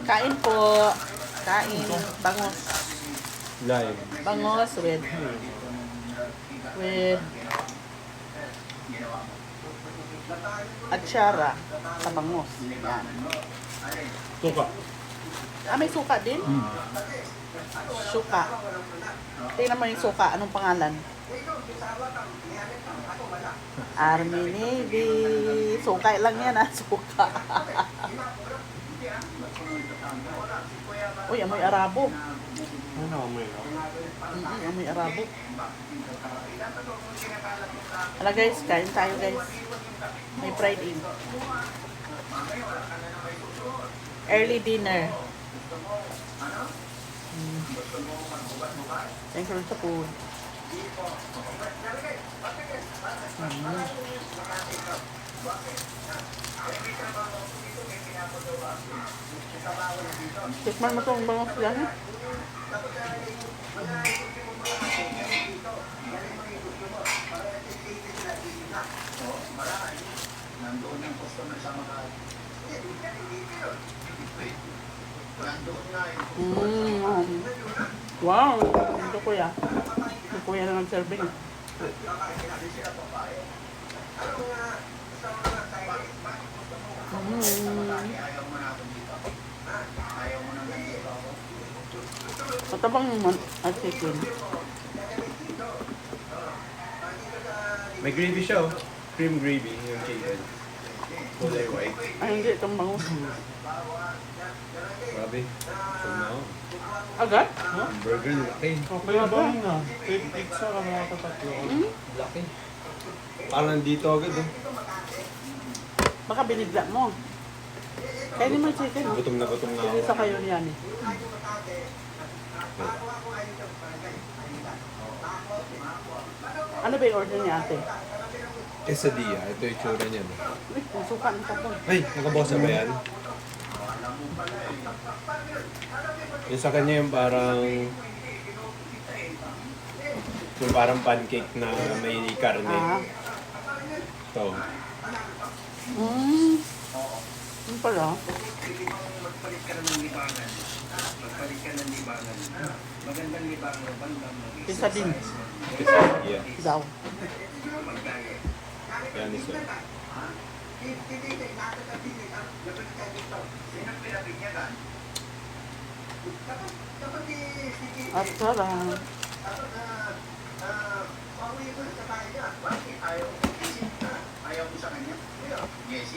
Kain po. Kain. Bangos. Live. Bangos with atsara sa bangos. Yan. Suka. Ah, may suka din? Suka. Tingnan mo yung suka. Anong pangalan? Army Navy. Suka lang yan ah. Suka. Uy, amoy Arabo. Ano amoy no? Amoy Arabo. Hala guys, kain tayo guys. May fried egg. Early dinner. Thank you sa food. Tikman mo itong bangos yan. Wow! Ito kuya. Ito kuya na nag-serving. Matabang naman at chicken. May gravy siya oh. Cream gravy yung chicken. Kulay white. Ay, hindi. Itong bangus. Grabe. So now, Agad? burger laki. Kaya ba yun na? Pizza ka mga katatlo. Laki. Parang dito agad oh. Baka binigla mo. Kaya naman chicken. Gutom na ako. Hindi sa kayo yan eh. Ano ba yung order niya ate? Quesadilla. Ito yung tsura niya no. Uy, yung suka ng tatong. Ay, nakabosa ba yan? Yung sa kanya yung parang pancake na may karne. Ah. Ito. Yung pala. Magpalit ka na ng libangan. Magpalit ka ng libangan. Magandang libangan. Isa din. Quesadilla. Daw. Yan isa. At sarap. Ayaw mo sa kanya? Yes.